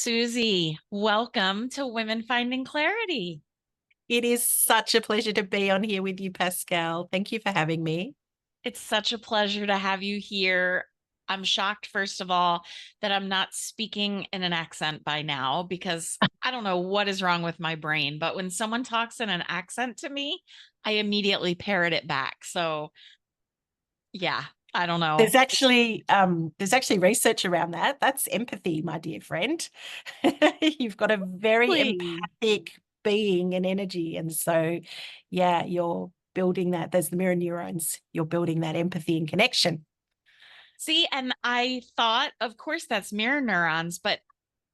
Suzie, welcome to Women Finding Clarity. It is such a pleasure to be on here with you, Pascal. Thank you for having me. It's such a pleasure to have you here. I'm shocked, first of all, that I'm not speaking in an accent by now because I don't know what is wrong with my brain. But when someone talks in an accent to me, I immediately parrot it back. So, yeah, I don't know. There's actually research around that. That's empathy, my dear friend. You've got a very Really? empathic being and energy. And so, yeah, you're building that. There's the mirror neurons. You're building that empathy and connection. See, and I thought, of course, that's mirror neurons, but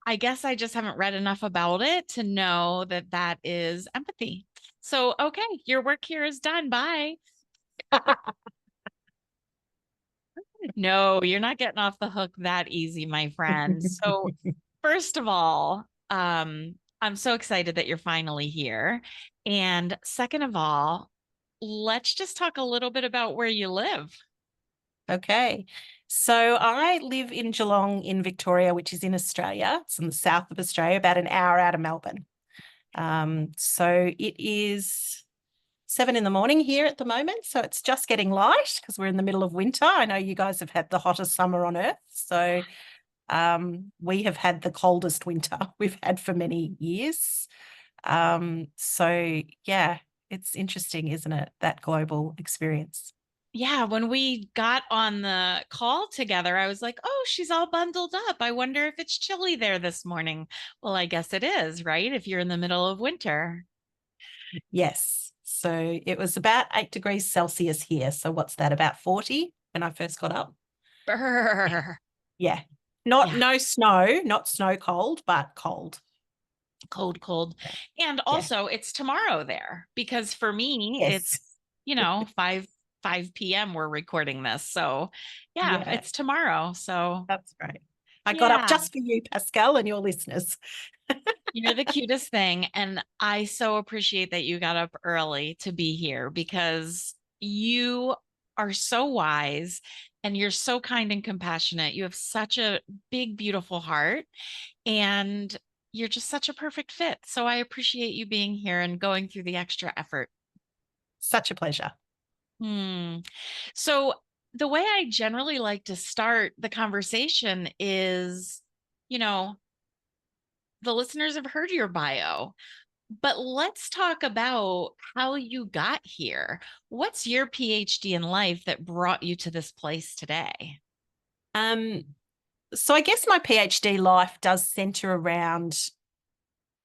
I guess I just haven't read enough about it to know that that is empathy. So, okay, your work here is done. Bye. No, you're not getting off the hook that easy, my friend. So, first of all, I'm so excited that you're finally here. And second of all, let's just talk a little bit about where you live. Okay. So I live in Geelong in Victoria, which is in Australia. It's in the south of Australia, about an hour out of Melbourne. So it is 7 in the morning here at the moment. So it's just getting light because we're in the middle of winter. I know you guys have had the hottest summer on earth. So we have had the coldest winter we've had for many years. So yeah, it's interesting, isn't it? That global experience. Yeah, when we got on the call together, I was like, oh, she's all bundled up. I wonder if it's chilly there this morning. Well, I guess it is, right? If you're in the middle of winter. Yes. So it was about 8 degrees Celsius here. So what's that, about 40 when I first got up? Brr. Yeah. Not Yeah, no snow, not snow cold, but cold. cold, cold. Yeah. And Yeah. also it's tomorrow there because for me Yes. it's, 5 p.m. we're recording this. So yeah, Yeah. it's tomorrow. So That's great. I got up yeah, just for you, Pascal, and your listeners. you're the cutest thing. And I so appreciate that you got up early to be here because you are so wise and you're so kind and compassionate. You have such a big, beautiful heart and you're just such a perfect fit. So I appreciate you being here and going through the extra effort. Such a pleasure. Hmm. So the way I generally like to start the conversation is, you know, the listeners have heard your bio, but let's talk about how you got here. What's your PhD in life that brought you to this place today? Um, so I guess my PhD life does center around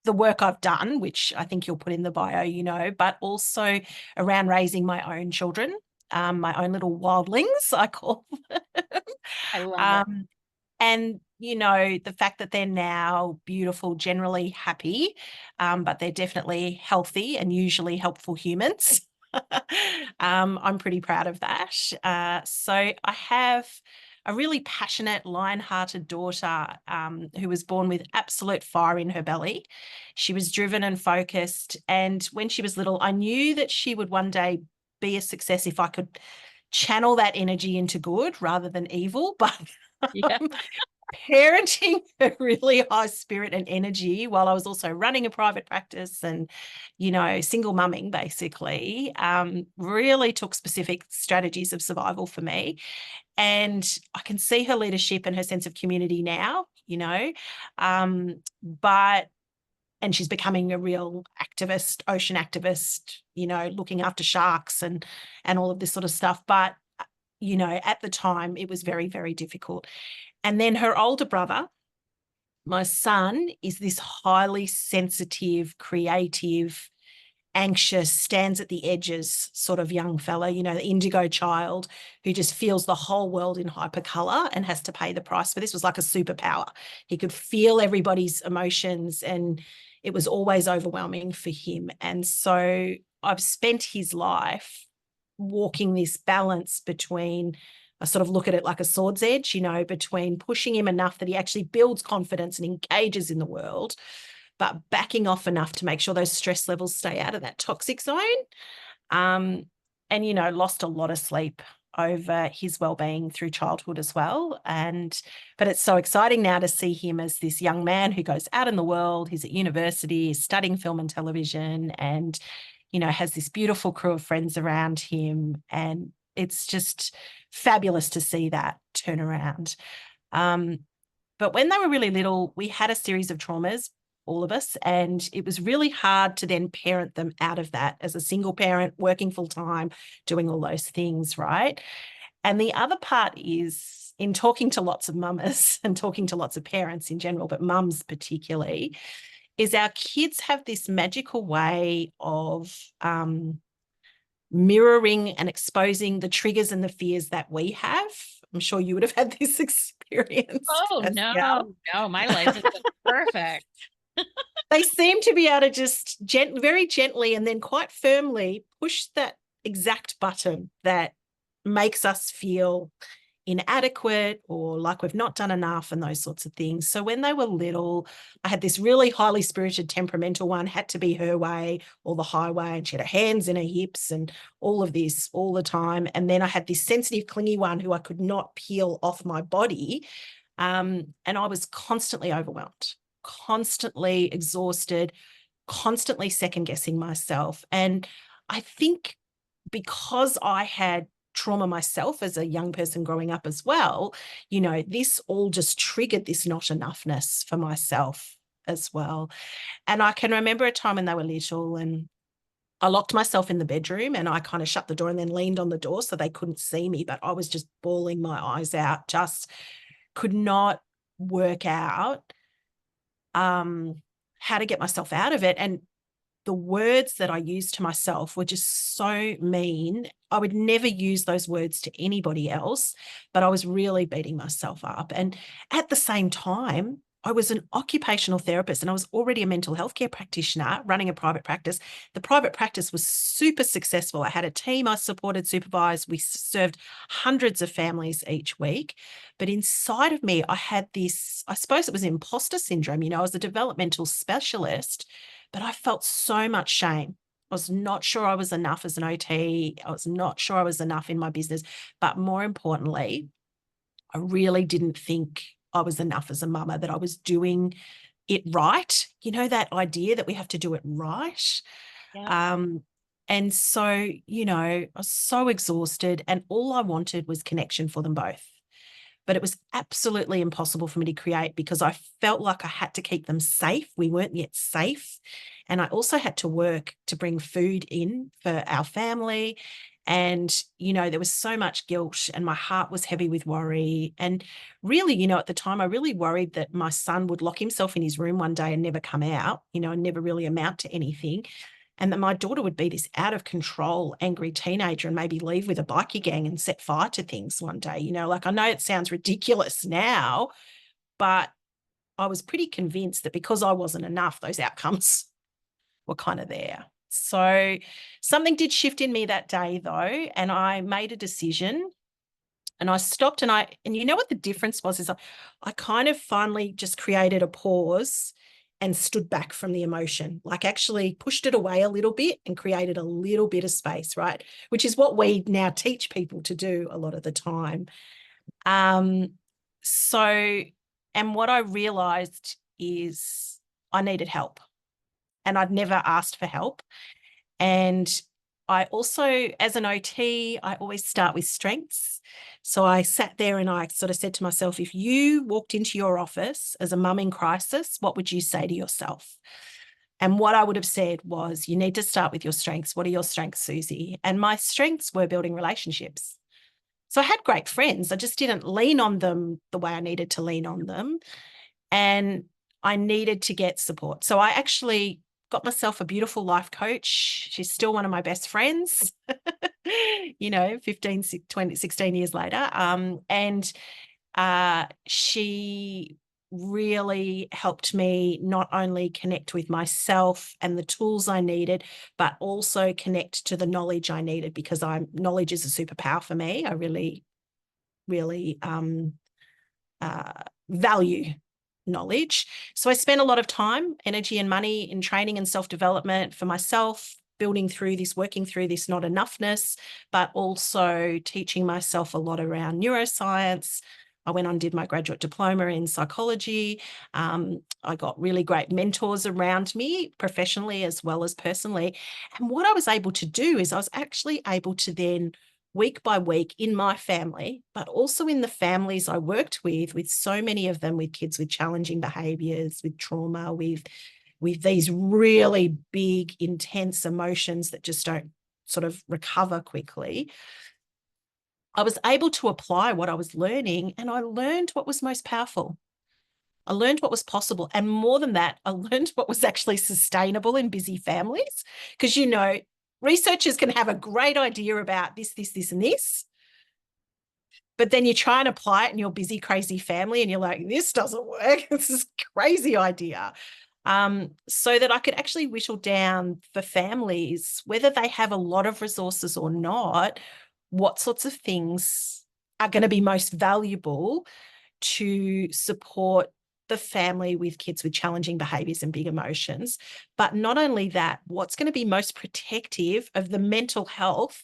the work I've done, which I think you'll put in the bio, but also around raising my own children, my own little wildlings, I call them. I love it. Um, and, the fact that they're now beautiful, generally happy, but they're definitely healthy and usually helpful humans. I'm pretty proud of that. So I have a really passionate, lion-hearted daughter who was born with absolute fire in her belly. She was driven and focused. And when she was little, I knew that she would one day be a success if I could channel that energy into good rather than evil. But Yeah. um, parenting a really high spirit and energy while I was also running a private practice and, single mumming basically, really took specific strategies of survival for me. And I can see her leadership and her sense of community now, but and she's becoming a real activist, ocean activist, looking after sharks and all of this sort of stuff. But at the time it was very, very difficult. And then her older brother, my son, is this highly sensitive, creative, anxious, stands at the edges sort of young fella, the indigo child who just feels the whole world in hypercolor and has to pay the price for this. Was like a superpower. He could feel everybody's emotions and it was always overwhelming for him. And so I've spent his life walking this balance between, I sort of look at it like a sword's edge, between pushing him enough that he actually builds confidence and engages in the world, but backing off enough to make sure those stress levels stay out of that toxic zone. Um, and, lost a lot of sleep over his well-being through childhood as well. But it's so exciting now to see him as this young man who goes out in the world. He's at university, he's studying film and television, and, you know, has this beautiful crew of friends around him. And it's just fabulous to see that turn around. But when they were really little, we had a series of traumas, all of us, and it was really hard to then parent them out of that as a single parent, working full time, doing all those things, right? And the other part is in talking to lots of mamas and talking to lots of parents in general, but mums particularly, is our kids have this magical way of mirroring and exposing the triggers and the fears that we have. I'm sure you would have had this experience Oh, as no, well. no, my life has been perfect. They seem to be able to just very gently and then quite firmly push that exact button that makes us feel inadequate or like we've not done enough and those sorts of things. So when they were little, I had this really highly spirited, temperamental one, had to be her way or the highway, and she had her hands in her hips and all of this all the time. And then I had this sensitive, clingy one who I could not peel off my body. And I was constantly overwhelmed, constantly exhausted, constantly second guessing myself. And I think because I had trauma myself as a young person growing up as well, you know, this all just triggered this not enoughness for myself as well. And I can remember a time when they were little and I locked myself in the bedroom and I kind of shut the door and then leaned on the door so they couldn't see me, but I was just bawling my eyes out, just could not work out how to get myself out of it. And the words that I used to myself were just so mean. I would never use those words to anybody else, but I was really beating myself up. And at the same time, I was an occupational therapist and I was already a mental health care practitioner running a private practice. The private practice was super successful. I had a team I supported, supervised. We served hundreds of families each week. But inside of me, I had this, I suppose it was imposter syndrome. You know, I was a developmental specialist, but I felt so much shame. I was not sure I was enough as an OT. I was not sure I was enough in my business. But more importantly, I really didn't think I was enough as a mama, that I was doing it right. You know, that idea that we have to do it right. Yeah. And so, you know, I was so exhausted and all I wanted was connection for them both. But it was absolutely impossible for me to create because I felt like I had to keep them safe. We weren't yet safe. And I also had to work to bring food in for our family. And, you know, there was so much guilt and my heart was heavy with worry. And really, you know, at the time, I really worried that my son would lock himself in his room one day and never come out, you know, and never really amount to anything. And that my daughter would be this out of control, angry teenager and maybe leave with a bikie gang and set fire to things one day. You know, like I know it sounds ridiculous now, but I was pretty convinced that because I wasn't enough, those outcomes were kind of there. So something did shift in me that day though, and I made a decision and I stopped and you know what the difference was is I kind of finally just created a pause and stood back from the emotion, like actually pushed it away a little bit and created a little bit of space, right? Which is what we now teach people to do a lot of the time. So, and what I realized is I needed help and I'd never asked for help. And I also, as an OT, I always start with strengths. So I sat there and I sort of said to myself, if you walked into your office as a mum in crisis, what would you say to yourself? And what I would have said was, you need to start with your strengths. What are your strengths, Suzie? And my strengths were building relationships. So I had great friends. I just didn't lean on them the way I needed to lean on them. And I needed to get support. So I actually got myself a beautiful life coach. She's still one of my best friends, you know, 15, 20, 16 years later. And she really helped me not only connect with myself and the tools I needed, but also connect to the knowledge I needed because knowledge is a superpower for me. I really, really value knowledge. So I spent a lot of time, energy and money in training and self-development for myself, building through this, working through this not enoughness, but also teaching myself a lot around neuroscience. I went on, did my graduate diploma in psychology. I got really great mentors around me, professionally as well as personally. And what I was able to do is I was actually able to then, week by week, in my family, but also in the families I worked with so many of them with kids with challenging behaviors, with trauma, with these really big, intense emotions that just don't sort of recover quickly. I was able to apply what I was learning, and I learned what was most powerful. I learned what was possible. And more than that, I learned what was actually sustainable in busy families. Because, researchers can have a great idea about this, and this, but then you try and apply it in your busy, crazy family, and you're like, this doesn't work. This is a crazy idea. So that I could actually whittle down for families, whether they have a lot of resources or not, what sorts of things are going to be most valuable to support the family with kids with challenging behaviors and big emotions. But not only that, what's going to be most protective of the mental health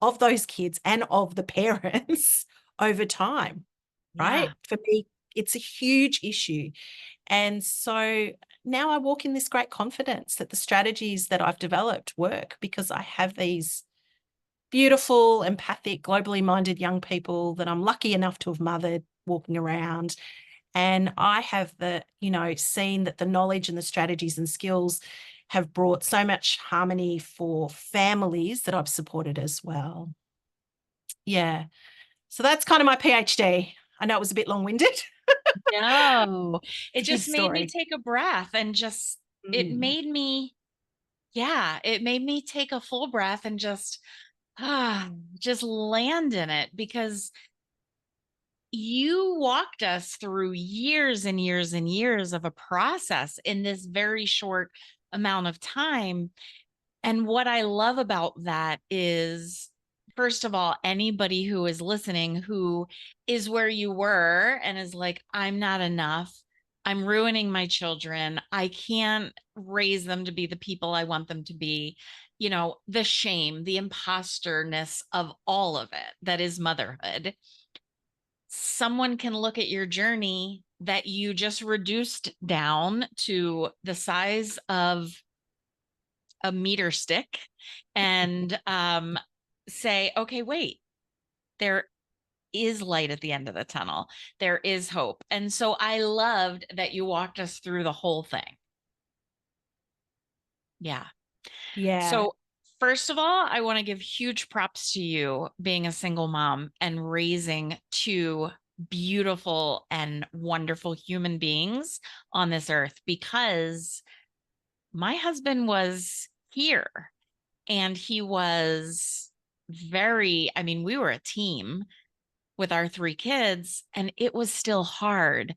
of those kids and of the parents over time, Yeah. right? For me, it's a huge issue. And so now I walk in this great confidence that the strategies that I've developed work because I have these beautiful, empathic, globally minded young people that I'm lucky enough to have mothered walking around. And I have seen that the knowledge and the strategies and skills have brought so much harmony for families that I've supported as well. Yeah. So that's kind of my PhD. I know it was a bit long-winded. No, it It's a good just made me story. take a breath and just, it Mm. made me, yeah, it made me take a full breath and ah, just land in it because you walked us through years and years and years of a process in this very short amount of time. And what I love about that is, first of all, anybody who is listening who is where you were and is like, I'm not enough. I'm ruining my children. I can't raise them to be the people I want them to be. The shame, the imposter-ness of all of it that is motherhood. Someone can look at your journey that you just reduced down to the size of a meter stick and say, okay, wait, there is light at the end of the tunnel. There is hope. And so I loved that you walked us through the whole thing. Yeah. Yeah. So, first of all, I want to give huge props to you being a single mom and raising two beautiful and wonderful human beings on this earth because my husband was here and he was I mean, we were a team with our three kids and it was still hard.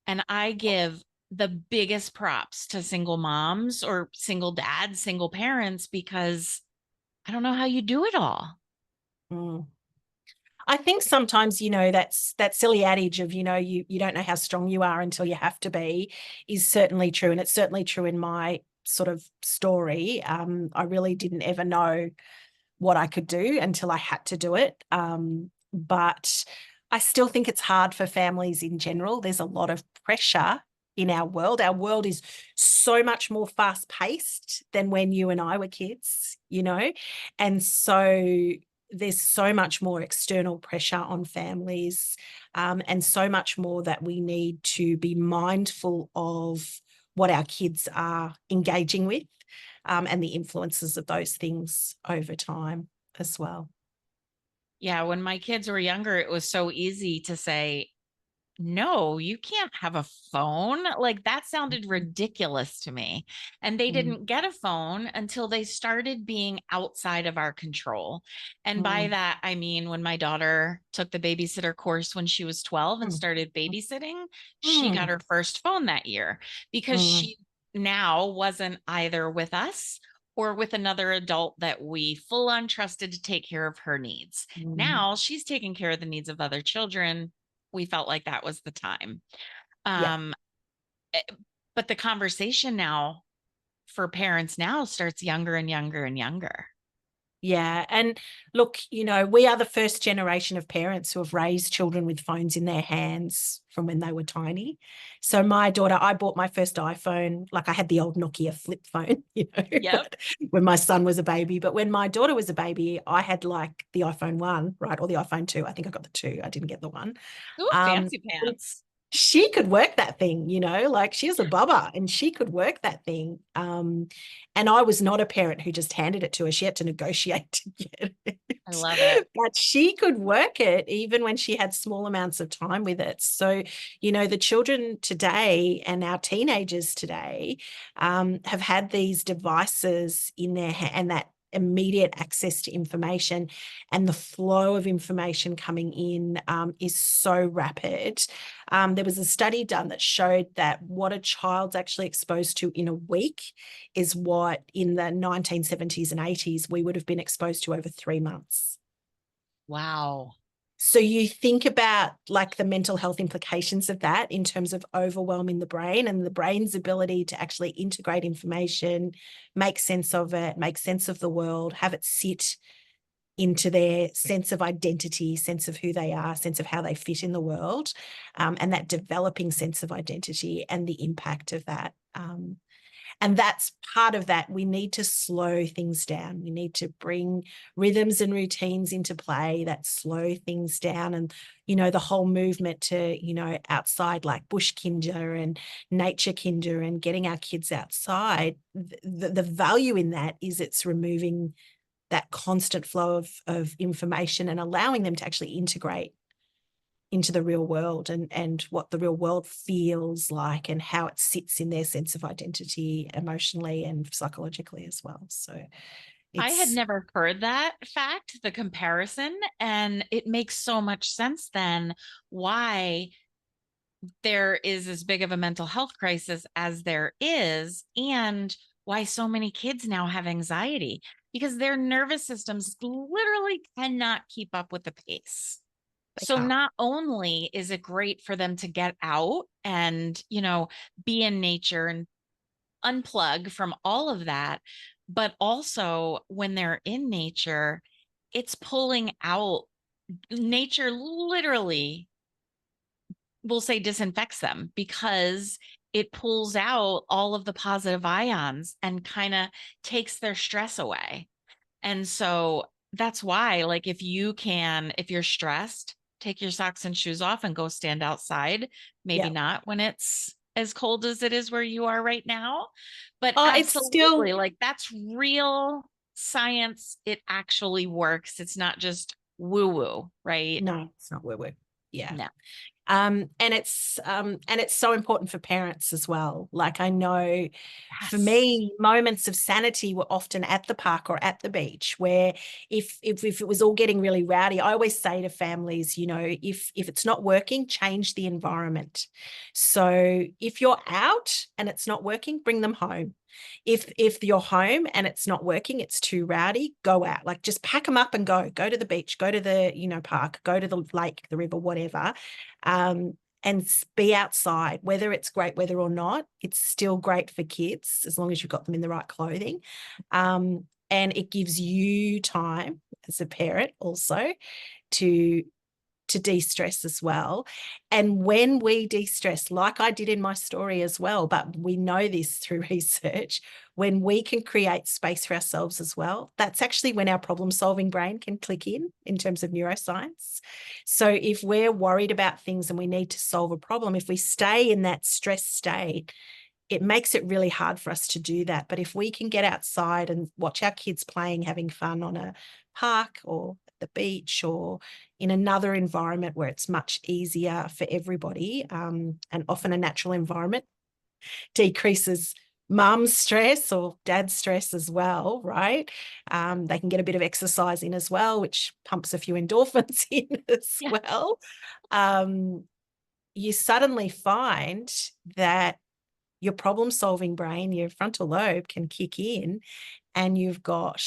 And I give the biggest props to single moms or single dads, single parents, because I don't know how you do it all. Mm. I think sometimes, that's that silly adage of, you don't know how strong you are until you have to be is certainly true. And it's certainly true in my sort of story. I really didn't ever know what I could do until I had to do it. But I still think it's hard for families in general. There's a lot of pressure in our world. Our world is so much more fast paced than when you and I were kids. And so there's so much more external pressure on families, and so much more that we need to be mindful of what our kids are engaging with, and the influences of those things over time as well. Yeah, when my kids were younger, it was so easy to say, no, you can't have a phone. Like that sounded ridiculous to me. And they Mm, didn't get a phone until they started being outside of our control. And by mm, that, I mean, when my daughter took the babysitter course when she was 12 and mm, started babysitting, she got mm, her first phone that year because mm, she now wasn't either with us or with another adult that we full on trusted to take care of her needs. mm. Now she's taking care of the needs of other children. We felt like that was the time. Yeah. Um, eh, but the conversation now for parents now starts younger and younger and younger. Yeah. And look, we are the first generation of parents who have raised children with phones in their hands from when they were tiny. So my daughter, I bought my first iPhone, like I had the old Nokia flip phone, Yep. when my son was a baby. But when my daughter was a baby, I had like the iPhone 1, right? Or the iPhone 2. I think I got the 2. I didn't get the 1. Ooh, Um, fancy pants. she could work that thing, like she was a bubba and she could work that thing. And I was not a parent who just handed it to her. She had to negotiate to get I it. love it. But she could work it even when she had small amounts of time with it. So, the children today and our teenagers today have had these devices in their hand and that immediate access to information, and the flow of information coming in is so rapid. There was a study done that showed that what a child's actually exposed to in a week is what in the 1970s and 80s we would have been exposed to over 3 months. Wow. So you think about like the mental health implications of that in terms of overwhelming the brain and the brain's ability to actually integrate information, make sense of it, make sense of the world, have it sit into their sense of identity, sense of who they are, sense of how they fit in the world, and that developing sense of identity and the impact of that. And that's part of that. We need to slow things down. We need to bring rhythms and routines into play that slow things down. And, the whole movement to, outside like bush kinder and nature kinder and getting our kids outside, the value in that is it's removing that constant flow of information and allowing them to actually integrate into the real world and what the real world feels like and how it sits in their sense of identity emotionally and psychologically as well. So I had it's, never heard that fact, the comparison, and it makes so much sense then why there is as big of a mental health crisis as there is, and why so many kids now have anxiety because their nervous systems literally cannot keep up with the pace. they So can't. not only is it great for them to get out and, be in nature and unplug from all of that, but also when they're in nature, it's pulling out nature literally we'll say disinfects them because it pulls out all of the positive ions and kind of takes their stress away. And so that's why, like, if you're stressed, take your socks and shoes off and go stand outside. Maybe Yeah. not when it's as cold as it is where you are right now, but Oh, it's absolutely, still, like, that's real science. It actually works. It's not just woo woo, right? no, it's not where we're, yeah. No. And it's so important for parents as well. Like I know for Yes. me, moments of sanity were often at the park or at the beach, where if it was all getting really rowdy, I always say to families, if it's not working, change the environment. So if you're out and it's not working, bring them home. If you're home and it's not working, it's too rowdy, go out. Like just pack them up and go to the beach, go to the park, go to the lake, the river, whatever. And be outside, whether it's great weather or not. It's still great for kids as long as you've got them in the right clothing. And it gives you time as a parent also to de-stress as well. And when we de-stress, like I did in my story as well, but we know this through research, when we can create space for ourselves as well, that's actually when our problem-solving brain can click in terms of neuroscience. So if we're worried about things and we need to solve a problem, if we stay in that stress state, it makes it really hard for us to do that. But if we can get outside and watch our kids playing, having fun on a park or at the beach or in another environment where it's much easier for everybody, and often a natural environment decreases mum's stress or dad's stress as well, right? They can get a bit of exercise in as well, which pumps a few endorphins in as Yeah. well. You suddenly find that your problem solving brain, your frontal lobe can kick in and you've got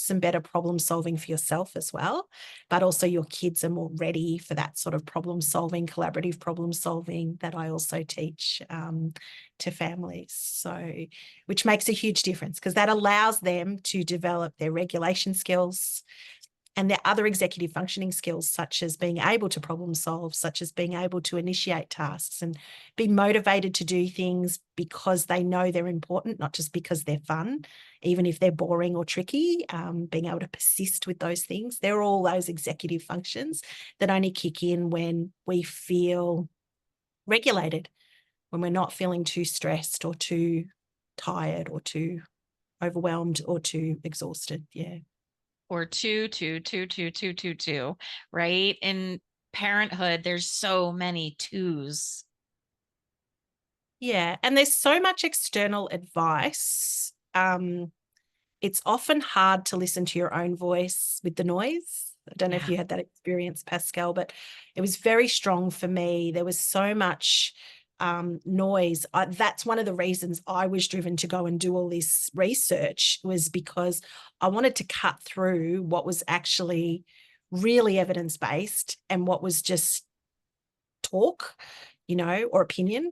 some better problem solving for yourself as well, but also your kids are more ready for that sort of problem solving, collaborative problem solving that I also teach to families. So, which makes a huge difference because that allows them to develop their regulation skills, and there are other executive functioning skills, such as being able to problem solve, such as being able to initiate tasks and be motivated to do things because they know they're important, not just because they're fun, even if they're boring or tricky. Being able to persist with those things. They're all those executive functions that only kick in when we feel regulated, when we're not feeling too stressed or too tired or too overwhelmed or too exhausted. Yeah. Or two, right? In parenthood, there's so many twos. Yeah. And there's so much external advice. It's often hard to listen to your own voice with the noise. I don't know if Yeah. you had that experience, Pascal, but it was very strong for me. There was so much noise. That's one of the reasons I was driven to go and do all this research, was because I wanted to cut through what was actually really evidence-based and what was just talk, or opinion,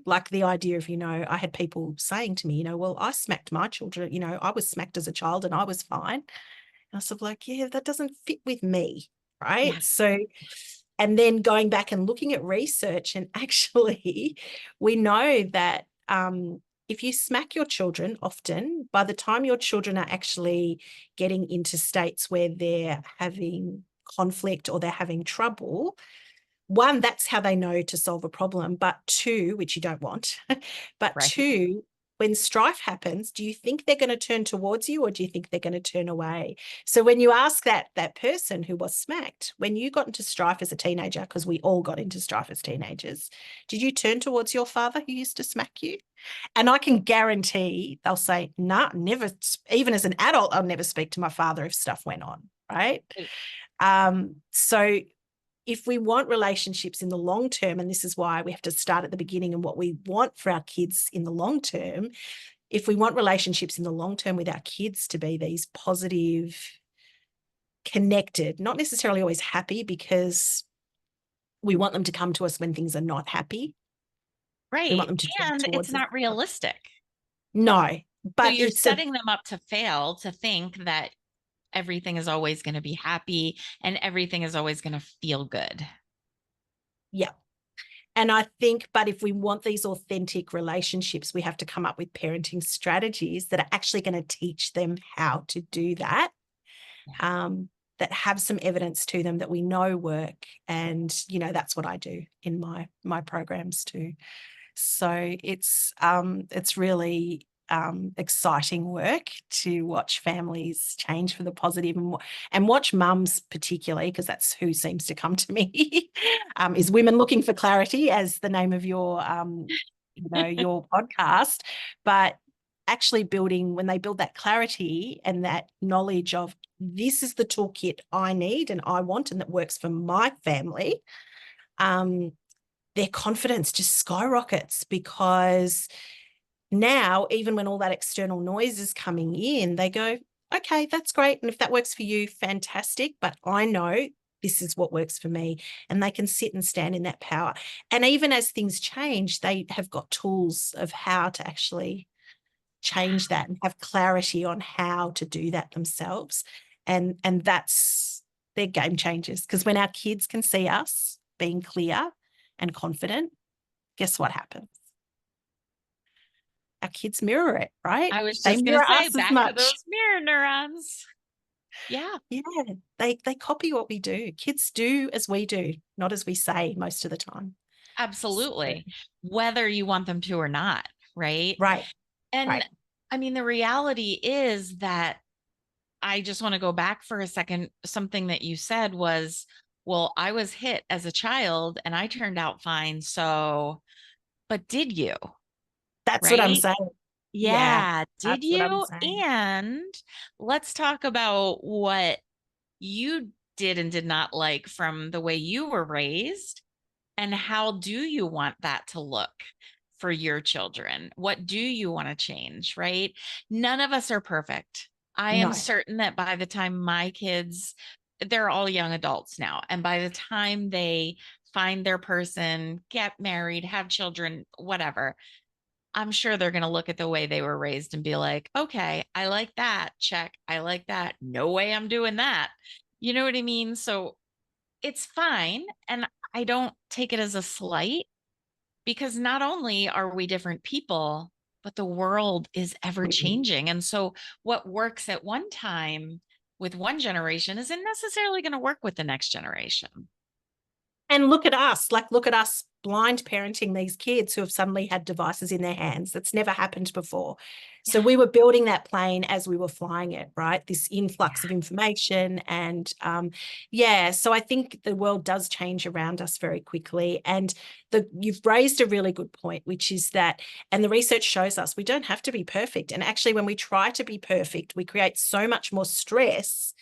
like the idea of, I had people saying to me, well, I smacked my children, I was smacked as a child and I was fine. And I was sort of like, yeah, that doesn't fit with me. Yeah. Right. So, and then going back and looking at research, and actually, we know that if you smack your children often, by the time your children are actually getting into states where they're having conflict or they're having trouble, one, that's how they know to solve a problem. But two, which you don't want, but Right. two, when strife happens, do you think they're going to turn towards you or do you think they're going to turn away? So when you ask that person who was smacked, when you got into strife as a teenager, because we all got into strife as teenagers, did you turn towards your father who used to smack you? And I can guarantee they'll say, nah, never, even as an adult, I'll never speak to my father if stuff went on, right? So if we want relationships in the long term, and this is why we have to start at the beginning and what we want for our kids in the long term, if we want relationships in the long term with our kids to be these positive, connected, not necessarily always happy, because we want them to come to us when things are not happy. We want Right. them to turn And it's towards us. not realistic. No, So but you're it's a setting them up to fail, to think that everything is always going to be happy and everything is always going to feel good. yeah. And I think, but if we want these authentic relationships, we have to come up with parenting strategies that are actually going to teach them how to do that, Yeah. that have some evidence to them that we know work. And, that's what I do in my programs too. So it's really exciting work to watch families change for the positive, and watch mums particularly, because that's who seems to come to me, is women looking for clarity, as the name of your podcast. But actually building, when they build that clarity and that knowledge of, this is the toolkit I need and I want and that works for my family, their confidence just skyrockets, because now, even when all that external noise is coming in, they go, okay, that's great. And if that works for you, fantastic. But I know this is what works for me. And they can sit and stand in that power. And even as things change, they have got tools of how to actually change that and have clarity on how to do that themselves. And that's their game changers. Because when our kids can see us being clear and confident, guess what happens? Our kids mirror it, right? I was They just going mirror to say, us as back to much. those mirror neurons. Yeah, Yeah, they copy what we do. Kids do as we do, not as we say most of the time. So, absolutely. Whether you want them to or not, right? right, And right. I mean, the reality is that, I just want to go back for a second. Something that you said was, well, I was hit as a child and I turned out fine. So, but did you? That's what I'm Right? saying. Yeah, Yeah. Did that's what I'm you? saying. And let's talk about what you did and did not like from the way you were raised. And how do you want that to look for your children? What do you want to change? Right? None of us are perfect. I am No. certain that by the time my kids, they're all young adults now, and by the time they find their person, get married, have children, whatever, I'm sure they're going to look at the way they were raised and be like, okay, I like that. Check. I like that. No way I'm doing that. You know what I mean? So it's fine. And I don't take it as a slight because not only are we different people, but the world is ever changing. And so what works at one time with one generation isn't necessarily going to work with the next generation. And look at us, like, look at us blind parenting these kids who have suddenly had devices in their hands. That's never happened before. So Yeah. we were building that plane as we were flying it, right? This influx Yeah. of information. And yeah, so I think the world does change around us very quickly. And you've raised a really good point, which is that, and the research shows us we don't have to be perfect. And actually, when we try to be perfect, we create so much more stress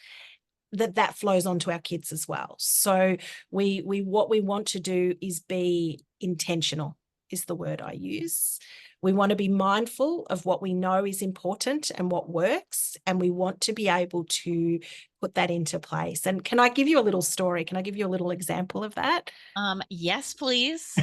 that flows onto our kids as well. So we what we want to do is be intentional, is the word I use. We want to be mindful of what we know is important and what works, and we want to be able to put that into place. And can I give you a little story? Can I give you a little example of that? Yes, please.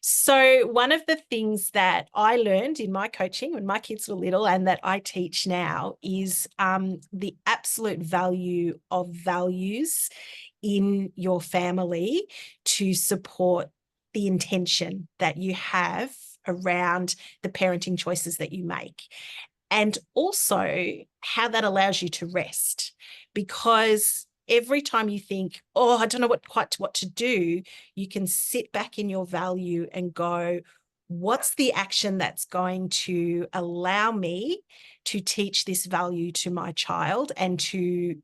So, one of the things that I learned in my coaching when my kids were little and that I teach now is the absolute value of values in your family to support the intention that you have around the parenting choices that you make. And also how that allows you to rest, because every time you think, oh, I don't know what to do, you can sit back in your value and go, what's the action that's going to allow me to teach this value to my child and to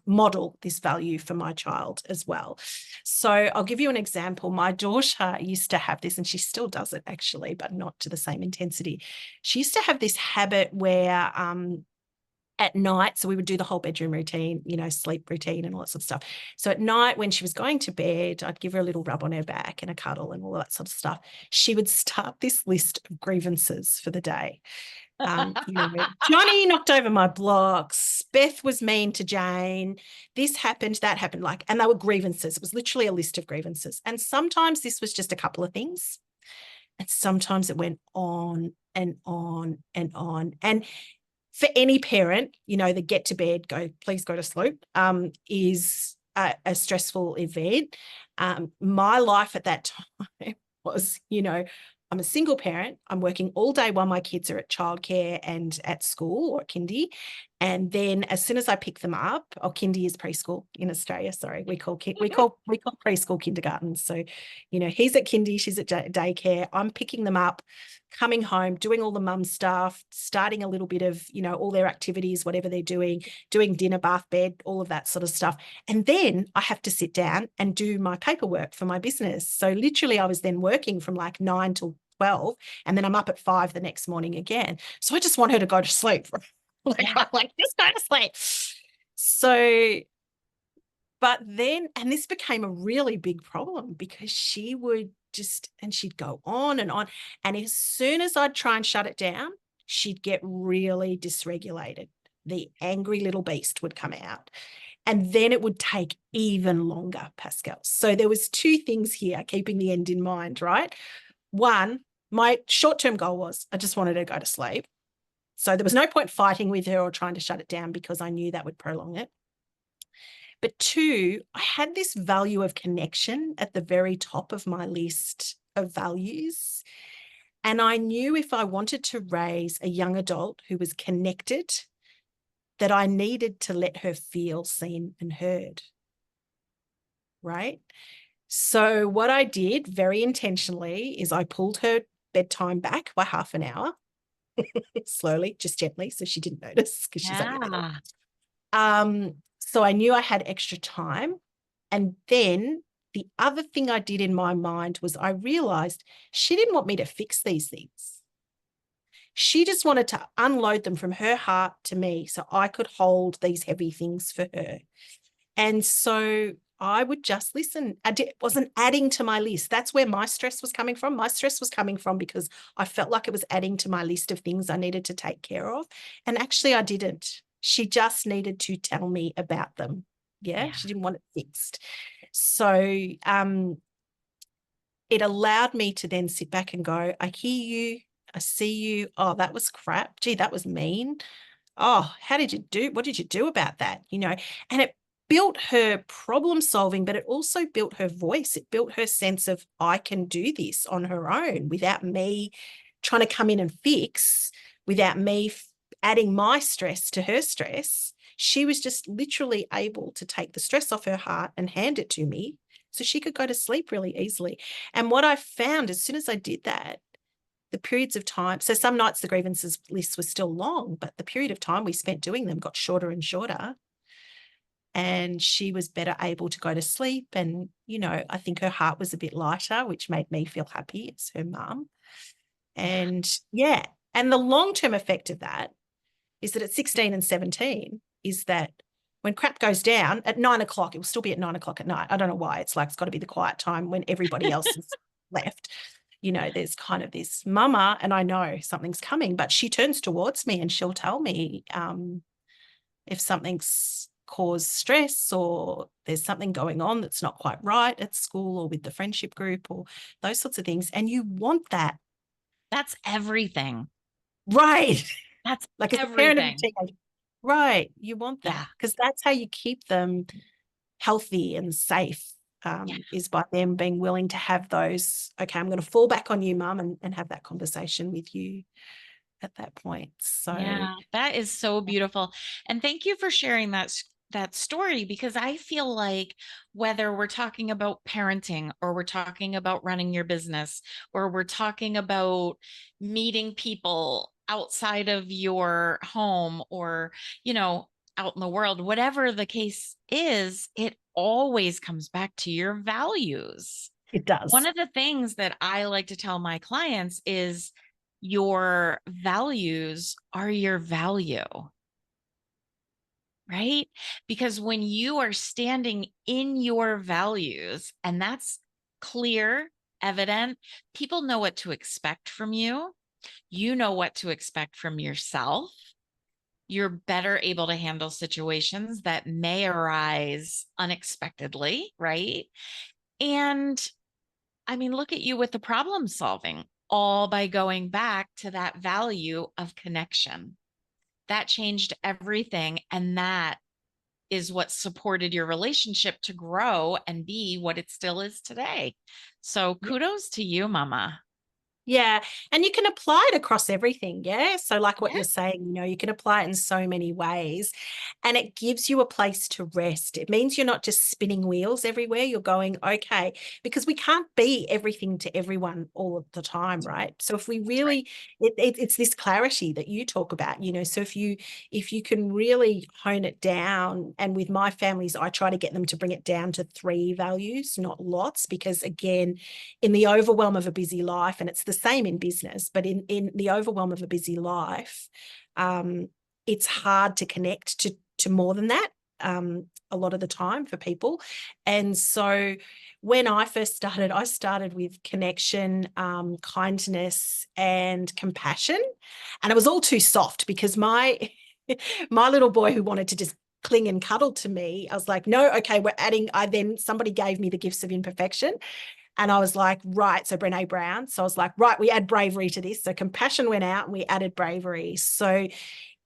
model this value for my child as well. So I'll give you an example. My daughter used to have this, and she still does it actually, but not to the same intensity. She used to have this habit where at night, so we would do the whole bedroom routine, sleep routine and all that sort of stuff. So at night when she was going to bed, I'd give her a little rub on her back and a cuddle and all that sort of stuff. She would start this list of grievances for the day. Johnny knocked over my blocks. Beth was mean to Jane. This happened, that happened, and they were grievances. It was literally a list of grievances. And sometimes this was just a couple of things. And sometimes it went on and on and on. And for any parent, the get to bed, please go to sleep, is a stressful event. My life at that time was, I'm a single parent. I'm working all day while my kids are at childcare and at school or at kindy. And then as soon as I pick them up, kindy is preschool in Australia. Sorry, we call preschool kindergarten. So, he's at kindy, she's at daycare. I'm picking them up, coming home, doing all the mum stuff, starting a little bit of, all their activities, whatever they're doing dinner, bath, bed, all of that sort of stuff. And then I have to sit down and do my paperwork for my business. So literally I was then working from like 9 till 12, and then I'm up at 5 the next morning again. So I just want her to go to sleep. I'm like, just go to sleep. So, but then, and this became a really big problem because she would she'd go on and on. And as soon as I'd try and shut it down, she'd get really dysregulated. The angry little beast would come out. And then it would take even longer, Pascal. So there was two things here, keeping the end in mind, right? One, my short-term goal was I just wanted her to go to sleep. So there was no point fighting with her or trying to shut it down because I knew that would prolong it. But two, I had this value of connection at the very top of my list of values. And I knew if I wanted to raise a young adult who was connected, that I needed to let her feel seen and heard. Right? So what I did very intentionally is I pulled her bedtime back by half an hour, slowly, just gently, so she didn't notice because she's only little. So I knew I had extra time. And then the other thing I did in my mind was I realized she didn't want me to fix these things. She just wanted to unload them from her heart to me so I could hold these heavy things for her. And so I would just listen. Wasn't adding to my list. That's where my stress was coming from. My stress was coming from because I felt like it was adding to my list of things I needed to take care of. And actually, I didn't. She just needed to tell me about them. Yeah, Yeah. she didn't want it fixed. So it allowed me to then sit back and go, I hear you. I see you. Oh, that was crap. Gee, that was mean. Oh, what did you do about that? And it built her problem solving, but it also built her voice. It built her sense of, I can do this on her own without me trying to come in and fix, without me adding my stress to her stress. She was just literally able to take the stress off her heart and hand it to me so she could go to sleep really easily. And what I found as soon as I did that, the periods of time, so some nights the grievances lists were still long, but the period of time we spent doing them got shorter and shorter. And she was better able to go to sleep. And, I think her heart was a bit lighter, which made me feel happy as her mum. And yeah, and the long-term effect of that is that at 16 and 17 is that when crap goes down at 9 o'clock, it will still be at 9 o'clock at night. I don't know why. It's like, it's got to be the quiet time when everybody else is left. There's kind of this mama, and I know something's coming, but she turns towards me and she'll tell me if something's caused stress or there's something going on that's not quite right at school or with the friendship group or those sorts of things. And you want that. That's everything. Right. That's Like as a parent of a everything. teenager, right. You want Yeah. that because that's how you keep them healthy and safe. Yeah. Is by them being willing to have those, okay, I'm going to fall back on you, mum, and have that conversation with you at that point. So, Yeah, that is so beautiful. And thank you for sharing that story, because I feel like whether we're talking about parenting or we're talking about running your business or we're talking about meeting people outside of your home or, out in the world, whatever the case is, it always comes back to your values. it One does. of the things that I like to tell my clients is your values are your value, right? Because when you are standing in your values and that's clear, evident, people know what to expect from you. You know what to expect from yourself. You're better able to handle situations that may arise unexpectedly, right? And I mean, look at you with the problem solving, all by going back to that value of connection. That changed everything. And that is what supported your relationship to grow and be what it still is today. So kudos to you, Mama. Yeah. And you can apply it across everything. Yeah. So, like what Yeah, you're saying, you can apply it in so many ways and it gives you a place to rest. It means you're not just spinning wheels everywhere. You're going, okay, because we can't be everything to everyone all of the time. Right. So, if we that's right. really, it's this clarity that you talk about, so if you can really hone it down, and with my families, I try to get them to bring it down to 3 values, not lots, because again, in the overwhelm of a busy life, and it's the same in business, but in the overwhelm of a busy life, it's hard to connect to more than that a lot of the time for people. And so when I first started, I started with connection, kindness, and compassion. And it was all too soft because my my little boy who wanted to just cling and cuddle to me, I was like, no, okay, we're adding. Somebody gave me the gifts of imperfection. And I was like, right. So Brene Brown. So I was like, right, we add bravery to this. So compassion went out and we added bravery. So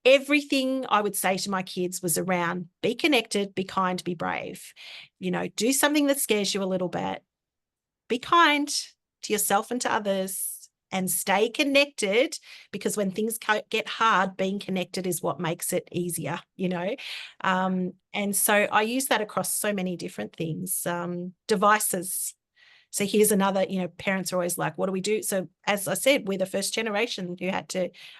everything I would say to my kids was around be connected, be kind, be brave. Do something that scares you a little bit. Be kind to yourself and to others and stay connected, because when things get hard, being connected is what makes it easier. And so I use that across so many different things. Devices. So here's another, parents are always like, what do we do? So as I said, we're the first generation who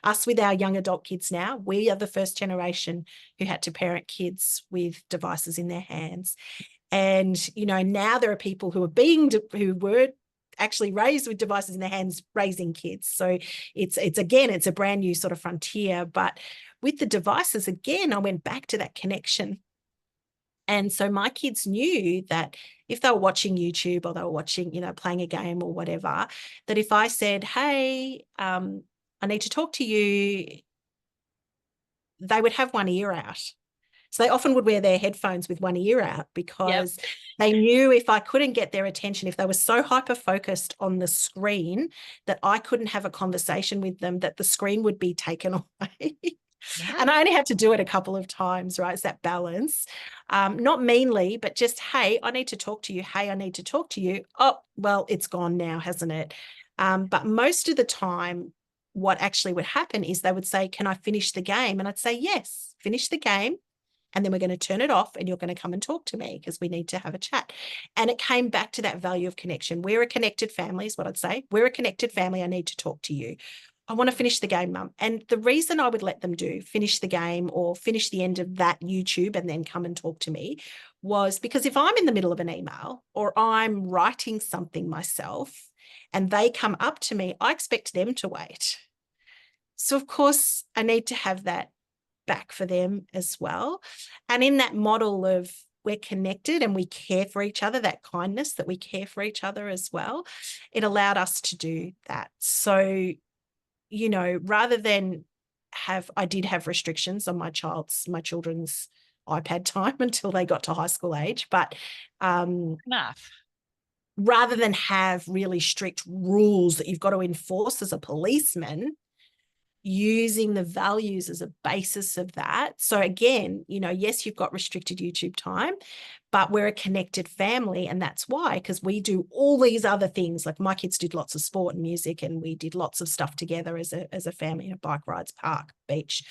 us with our young adult kids now, we are the first generation who had to parent kids with devices in their hands. And, now there are people who were actually raised with devices in their hands, raising kids. So it's a brand new sort of frontier. But with the devices, again, I went back to that connection. And so my kids knew that if they were watching YouTube or they were watching, playing a game or whatever, that if I said, hey, I need to talk to you, they would have one ear out. So they often would wear their headphones with one ear out Yep. because they knew if I couldn't get their attention, if they were so hyper focused on the screen that I couldn't have a conversation with them, that the screen would be taken away. Yeah. And I only had to do it a couple of times, right? It's that balance. Not meanly, but just, hey, I need to talk to you. Hey, I need to talk to you. Oh, well, it's gone now, hasn't it? But most of the time, what actually would happen is they would say, can I finish the game? And I'd say, yes, finish the game. And then we're going to turn it off and you're going to come and talk to me because we need to have a chat. And it came back to that value of connection. We're a connected family is what I'd say. We're a connected family. I need to talk to you. I want to finish the game, Mum. And the reason I would let them do finish the game or finish the end of that YouTube and then come and talk to me was because if I'm in the middle of an email or I'm writing something myself and they come up to me, I expect them to wait. So, of course, I need to have that back for them as well. And in that model of we're connected and we care for each other, that kindness that we care for each other as well, it allowed us to do that. So, rather than I did have restrictions on my children's iPad time until they got to high school age, but Enough. rather than have really strict rules that you've got to enforce as a policeman, using the values as a basis of that. So again, yes, you've got restricted YouTube time, but we're a connected family. And that's why, because we do all these other things. Like my kids did lots of sport and music, and we did lots of stuff together as a family, bike rides, park, beach.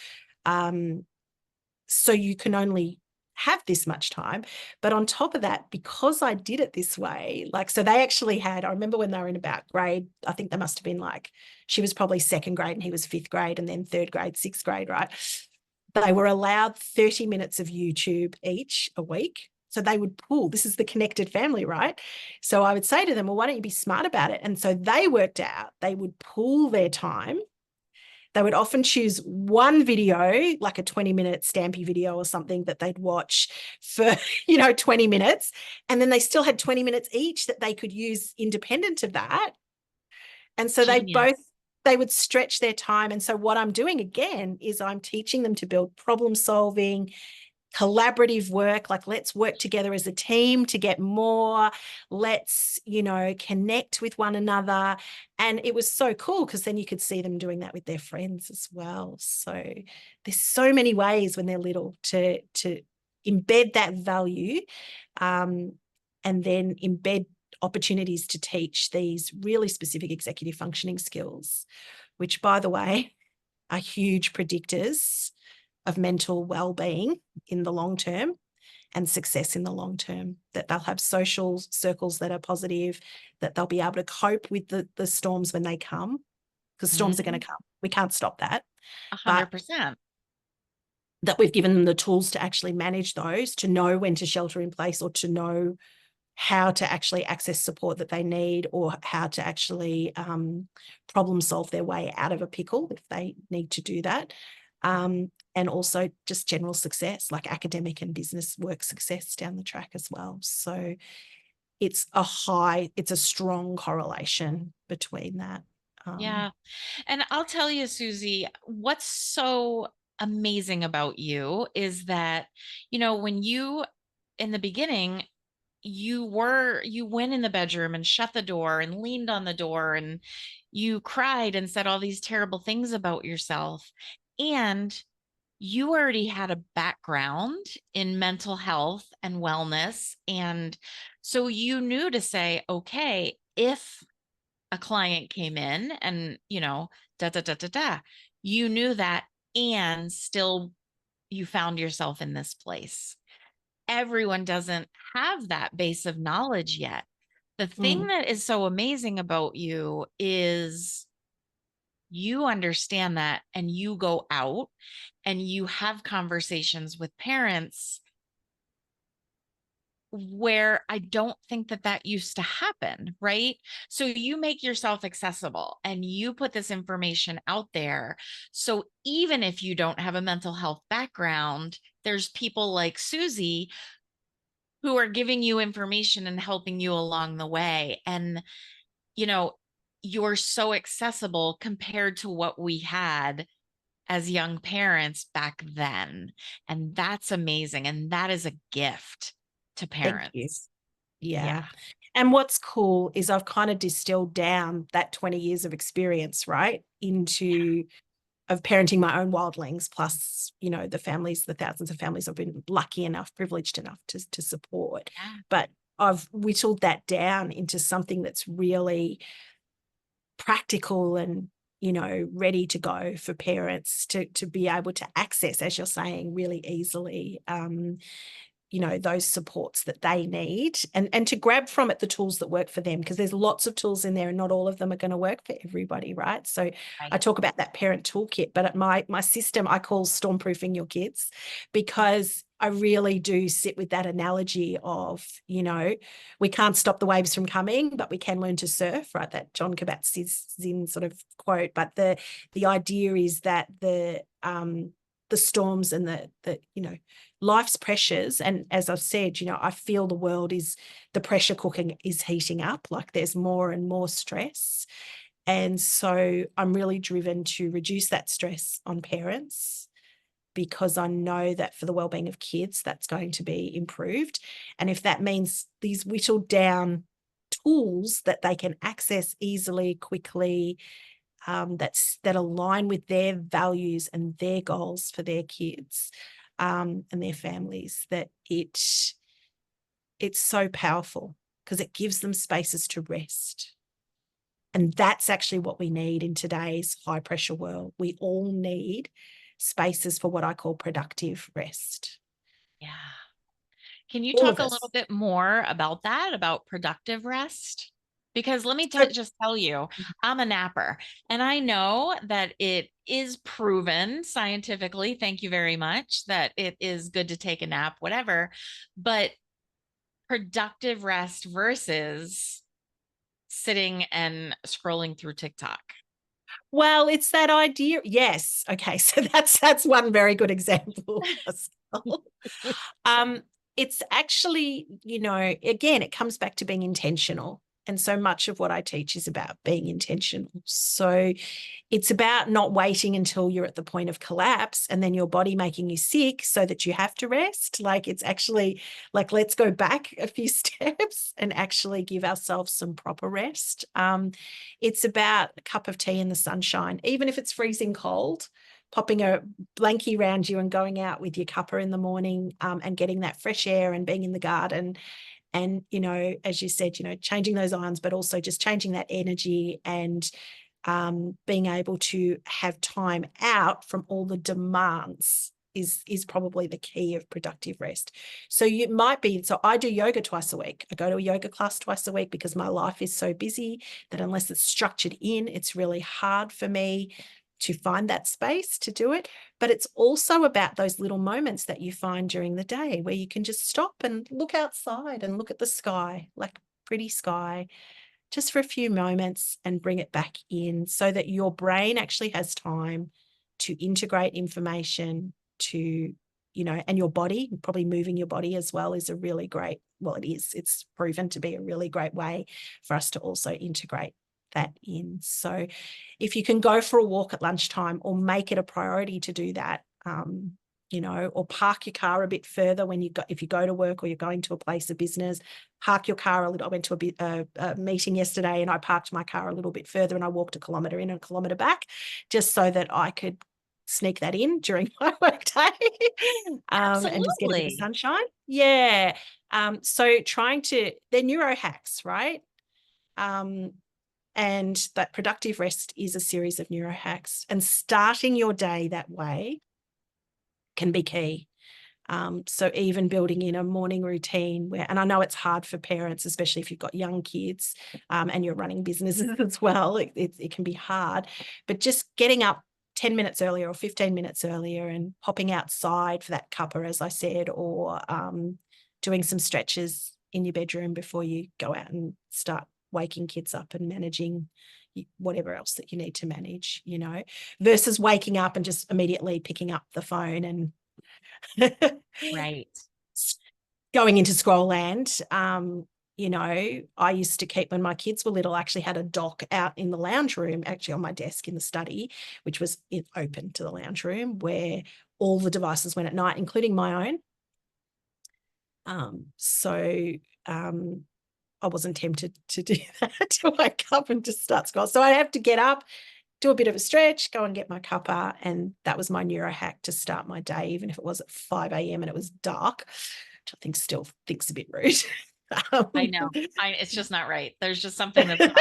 So you can only have this much time. But on top of that, because I did it this way, so they actually I remember when they were in about grade, I think they must have been she was probably second grade and he was fifth grade, and then third grade, sixth grade, right? They were allowed 30 minutes of YouTube each a week. So they would pull, this is the connected family, right? So I would say to them, well, why don't you be smart about it? And so they worked out, they would pool their time. They would often choose one video, like a 20-minute Stampy video or something that they'd watch for, 20 minutes. And then they still had 20 minutes each that they could use independent of that. And so Genius. they would stretch their time. And so what I'm doing again is I'm teaching them to build problem solving, collaborative work, let's work together as a team to get more, let's connect with one another. And it was so cool because then you could see them doing that with their friends as well. So there's so many ways when they're little to embed that value, and then embed opportunities to teach these really specific executive functioning skills, which, by the way, are huge predictors of mental well-being in the long term and success in the long term, that they'll have social circles that are positive, that they'll be able to cope with the storms when they come, because storms are going to come. We can't stop that. But 100%. that we've given them the tools to actually manage those, to know when to shelter in place or to know how to actually access support that they need, or how to actually problem solve their way out of a pickle if they need to do that. And also just general success, like academic and business work success down the track as well. So it's a strong correlation between that. Yeah. And I'll tell you, Suzie, what's so amazing about you is that, when in the beginning, you went in the bedroom and shut the door and leaned on the door and you cried and said all these terrible things about yourself. And you already had a background in mental health and wellness. And so you knew to say, okay, if a client came in and, da da da da da, you knew that, and still you found yourself in this place. Everyone doesn't have that base of knowledge yet. The thing Mm, that is so amazing about you is you understand that, and you go out and you have conversations with parents where I don't think that that used to happen, right? So you make yourself accessible and you put this information out there. So even if you don't have a mental health background, there's people like Suzie who are giving you information and helping you along the way. And, you know, you're so accessible compared to what we had as young parents back then. And that's amazing. And that is a gift to Thank you. parents. Yeah. Yeah. And what's cool is I've kind of distilled down that 20 years of experience, right, into of parenting my own wildlings, plus, you know, the families, the thousands of families I've been lucky enough, privileged enough to support. Yeah. But I've whittled that down into something that's really practical and, you know, ready to go for parents to be able to access, as you're saying, really easily. You know, those supports that they need, and to grab from it the tools that work for them, because there's lots of tools in there and not all of them are going to work for everybody, right? So I Right. talk about that parent toolkit, but at my system I call stormproofing your kids, because I really do sit with that analogy of, you know, we can't stop the waves from coming, but we can learn to surf, right? That John Kabat-Zinn sort of quote. But the idea is that the storms and the you know, life's pressures, and as I've said, you know, I feel the world is, the pressure cooking is heating up, like there's more and more stress, and so I'm really driven to reduce that stress on parents, because I know that for the well-being of kids that's going to be improved. And if that means these whittled down tools that they can access easily, quickly, that align with their values and their goals for their kids, and their families, that it's so powerful, because it gives them spaces to rest. And that's actually what we need in today's high pressure world. We all need spaces for what I call productive rest. Yeah. Can you All talk of a little us. bit more about that, about productive rest? Because let me So, just tell you, I'm a napper, and I know that it is proven scientifically, thank you very much, that it is good to take a nap, whatever. But productive rest versus sitting and scrolling through TikTok. well, it's that idea. Yes. Okay. So that's one very good example. Um, it's actually, you know, again, it comes back to being intentional. And so much of what I teach is about being intentional. So it's about not waiting until you're at the point of collapse and then your body making you sick so that you have to rest. Like, it's actually like, let's go back a few steps and actually give ourselves some proper rest. It's about a cup of tea in the sunshine, even if it's freezing cold, popping a blankie around you and going out with your cuppa in the morning, and getting that fresh air and being in the garden. And, you know, as you said, you know, changing those ions, but also just changing that energy, and being able to have time out from all the demands is probably the key of productive rest. So you might be, so I do yoga twice a week. I go to a yoga class twice a week because my life is so busy that unless it's structured in, it's really hard for me to find that space to do it. But it's also about those little moments that you find during the day where you can just stop and look outside and look at the sky, like pretty sky, just for a few moments, and bring it back in so that your brain actually has time to integrate information, to, you know, and your body, probably moving your body as well is a really great, well, it's proven to be a really great way for us to also integrate that in. So if you can go for a walk at lunchtime, or make it a priority to do that, you know, or park your car a bit further when you go, if you go to work or you're going to a place of business, park your car a little. I went to a meeting yesterday and I parked my car a little bit further and I walked a kilometre in and a kilometre back, just so that I could sneak that in during my work day, and just get a bit of Absolutely. sunshine. Yeah. So they're neuro hacks, right? Um, and that productive rest is a series of neuro hacks, and starting your day that way can be key. So even building in a morning routine where, and I know it's hard for parents, especially if you've got young kids, and you're running businesses as well, it can be hard, but just getting up 10 minutes earlier or 15 minutes earlier and popping outside for that cuppa, as I said, or doing some stretches in your bedroom before you go out and start waking kids up and managing whatever else that you need to manage, you know, versus waking up and just immediately picking up the phone and Right. going into scroll land, I used to keep, when my kids were little, I actually had a dock out in the lounge room, actually on my desk in the study, which was open to the lounge room, where all the devices went at night, including my own. So I wasn't tempted to do that, to wake up and just start scrolling. So I have to get up, do a bit of a stretch, go and get my cuppa. And that was my neuro hack to start my day, even if it was at 5 a.m. and it was dark, which I think still thinks a bit rude. I um, know. It's just not right. There's just something that's not.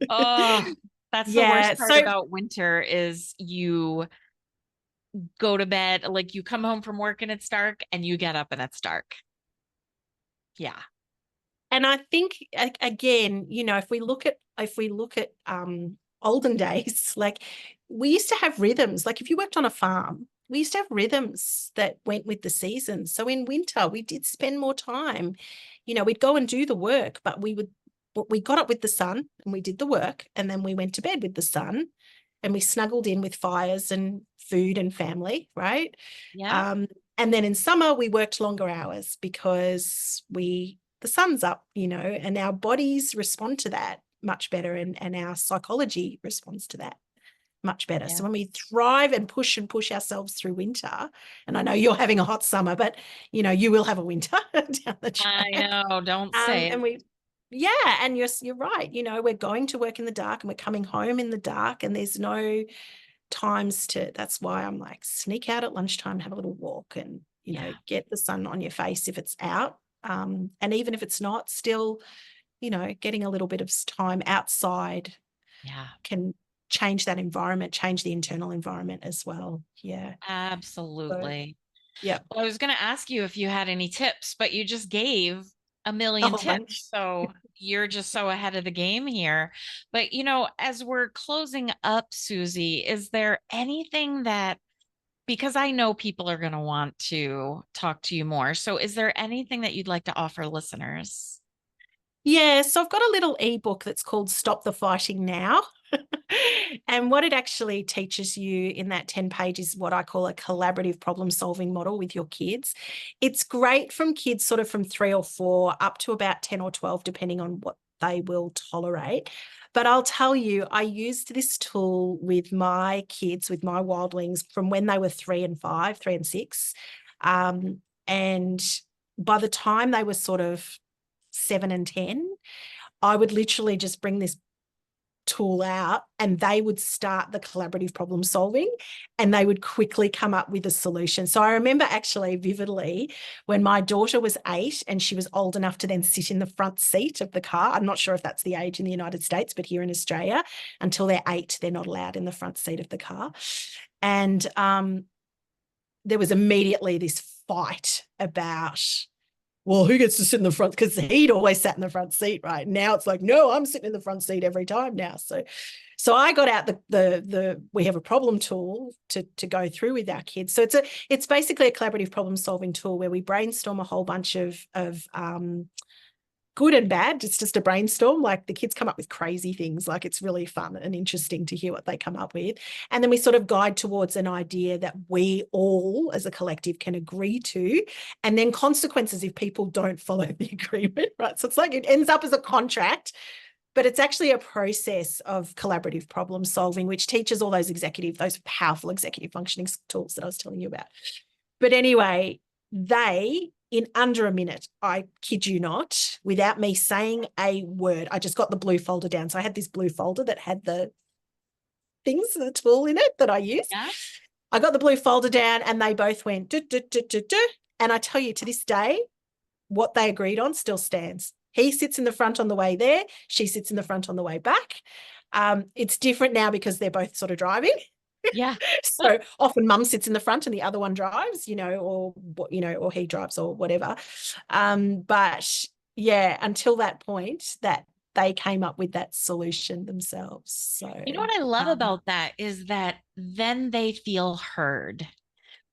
Oh, that's the yeah. worst part So, about winter is you go to bed, like you come home from work and it's dark and you get up and it's dark. Yeah. and I think again, if we look at olden days, like we used to have rhythms. Like if you worked on a farm, we used to have rhythms that went with the seasons. So in winter, we did spend more time. We'd go and do the work, but we got up with the sun and we did the work, and then we went to bed with the sun, and we snuggled in with fires and food and family, right? Yeah. Um, and then in summer, we worked longer hours because the sun's up, and our bodies respond to that much better, and our psychology responds to that much better. Yeah. So when we thrive and push ourselves through winter, and I know you're having a hot summer, but you will have a winter down the I track. know. Don't say And it. yeah, and you're right. We're going to work in the dark and we're coming home in the dark, and there's no times that's why I'm like, sneak out at lunchtime, have a little walk, and Yeah. get the sun on your face if it's out. And even if it's not, still, getting a little bit of time outside Yeah. can change that environment, change the internal environment as well. Yeah. So, Absolutely. yeah, Well, I was going to ask you if you had any tips, but you just gave a a million whole bunch. tips. So you're just so ahead of the game here. But, as we're closing up, Suzie, is there anything that, because I know people are going to want to talk to you more. So is there anything that you'd like to offer listeners? Yeah, so I've got a little ebook that's called Stop the Fighting Now. And what it actually teaches you in that 10 pages is what I call a collaborative problem solving model with your kids. It's great from kids sort of from 3 or 4 up to about 10 or 12, depending on what they will tolerate. But I'll tell you, I used this tool with my kids, with my wildlings, from when they were 3 and 5, 3 and 6. And by the time they were sort of 7 and 10, I would literally just bring this tool out and they would start the collaborative problem solving, and they would quickly come up with a solution. So I remember actually vividly when my daughter was 8 and she was old enough to then sit in the front seat of the car. I'm not sure if that's the age in the United States, but here in Australia, until they're 8, they're not allowed in the front seat of the car. And there was immediately this fight about, well, who gets to sit in the front? Because he'd always sat in the front seat, right? Now it's like, no, I'm sitting in the front seat every time now. So I got out the we have a problem tool to go through with our kids. So it's basically a collaborative problem solving tool where we brainstorm a whole bunch of good and bad. It's just a brainstorm. Like the kids come up with crazy things. Like it's really fun and interesting to hear what they come up with. And then we sort of guide towards an idea that we all as a collective can agree to, and then consequences if people don't follow the agreement, right? So it's like it ends up as a contract, but it's actually a process of collaborative problem solving, which teaches all those powerful executive functioning tools that I was telling you about. But anyway, in under a minute, I kid you not, without me saying a word, I just got the blue folder down. So I had this blue folder that had the things, the tool in it that I used. Yeah. I got the blue folder down and they both went, duh, duh, duh, duh, duh. And I tell you, to this day, what they agreed on still stands. He sits in the front on the way there. She sits in the front on the way back. It's different now because they're both sort of driving. Yeah. So often mum sits in the front and the other one drives, or he drives or whatever. But yeah, until that point, that they came up with that solution themselves. So, You know what I love um, about that is that then they feel heard,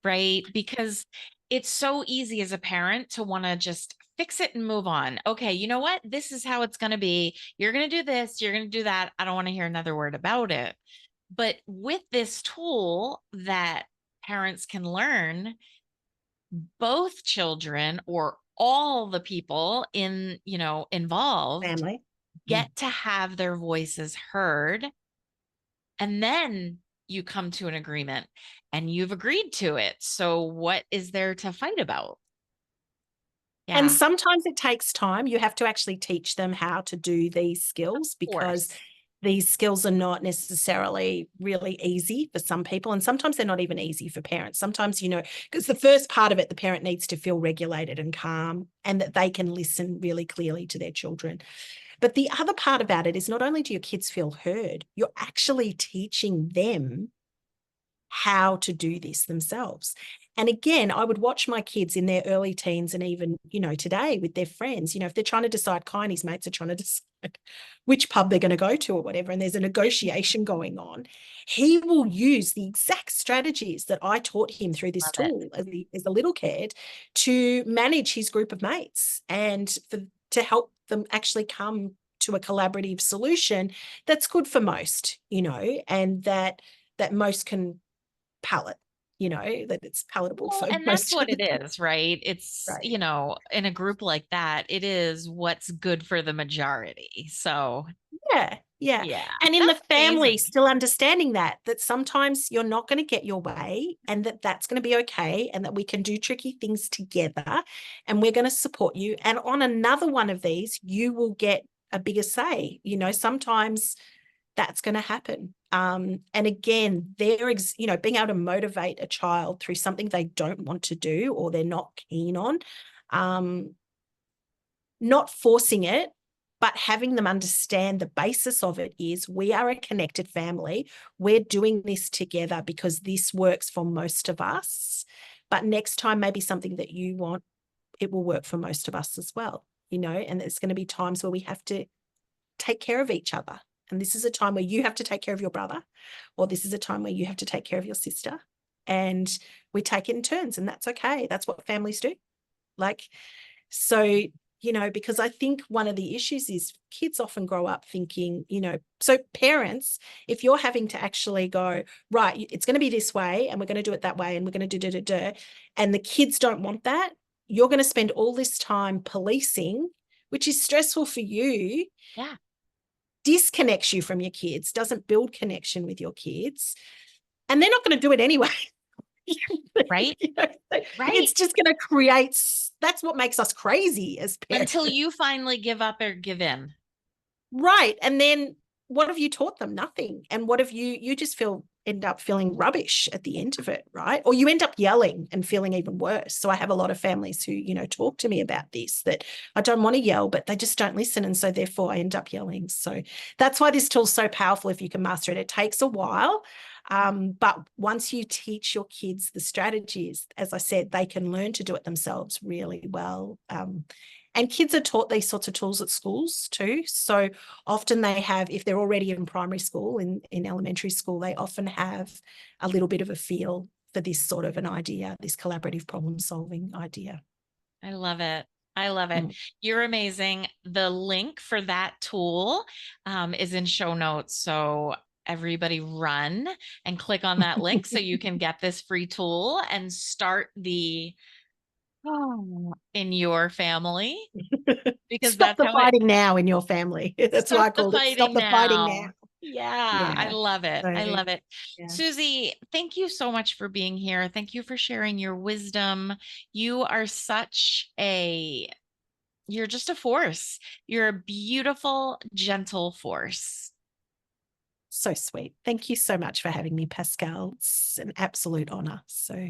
right? Because it's so easy as a parent to want to just fix it and move on. Okay, you know what? This is how it's going to be. You're going to do this, you're going to do that. I don't want to hear another word about it. But with this tool that parents can learn, both children or all the people in, involved Family. Mm. get to have their voices heard. And then you come to an agreement and you've agreed to it. So what is there to fight about? And Yeah, sometimes it takes time. You have to actually teach them how to do these skills of because course. these skills are not necessarily really easy for some people. And sometimes they're not even easy for parents. Sometimes, because the first part of it, the parent needs to feel regulated and calm and that they can listen really clearly to their children. But the other part about it is not only do your kids feel heard, you're actually teaching them how to do this themselves. And again, I would watch my kids in their early teens and even, today with their friends, if they're trying to decide, Kylie's mates are trying to decide which pub they're going to go to or whatever, and there's a negotiation going on, he will use the exact strategies that I taught him through this Love it. tool as a little kid to manage his group of mates and to help them actually come to a collaborative solution that's good for most, and that most can palate, that it's palatable Well, for and that's most of what the it time. is, right? It's, Right. in a group like that, it is what's good for the majority. So, Yeah. Yeah. yeah, And in the that's family, amazing. still understanding that sometimes you're not going to get your way and that's going to be okay. And that we can do tricky things together and we're going to support you. And on another one of these, you will get a bigger say. Sometimes that's going to happen. And again, being able to motivate a child through something they don't want to do or they're not keen on, um, not forcing it, but having them understand the basis of it is we are a connected family. We're doing this together because this works for most of us. But next time, maybe something that you want, it will work for most of us as well, and there's going to be times where we have to take care of each other. And this is a time where you have to take care of your brother, or this is a time where you have to take care of your sister. And we take it in turns, and that's okay. That's what families do. Like, so, because I think one of the issues is kids often grow up thinking, so parents, if you're having to actually go, right, it's going to be this way, and we're going to do it that way, and we're going to do, and the kids don't want that, you're going to spend all this time policing, which is stressful for you, Yeah. disconnects you from your kids, doesn't build connection with your kids, and they're not going to do it anyway. Right. Right. It's just going to create, that's what makes us crazy as parents. Until you finally give up or give in. Right. And then what have you taught them? Nothing. And what have you just end up feeling rubbish at the end of it, right? Or you end up yelling and feeling even worse. So I have a lot of families who, talk to me about this, that I don't want to yell, but they just don't listen. And so therefore I end up yelling. So that's why this tool's so powerful if you can master it. It takes a while. But once you teach your kids the strategies, as I said, they can learn to do it themselves really well. And kids are taught these sorts of tools at schools too. So often they have, if they're already in primary school, in elementary school, they often have a little bit of a feel for this sort of an idea, this collaborative problem solving idea. I love it. I love it. Mm. You're amazing. The link for that tool is in show notes. So everybody run and click on that link so you can get this free tool and start the in your family because Stop that's the how it fighting now in your family. That's why stop I the called it Stop fighting the Fighting Now. now. Yeah, I Yeah. love it. So, I love it. yeah. Suzie, thank you so much for being here. Thank you for sharing your wisdom. You are you're just a force. You're a beautiful, gentle force. So sweet. Thank you so much for having me, Pascal. It's an absolute honor. So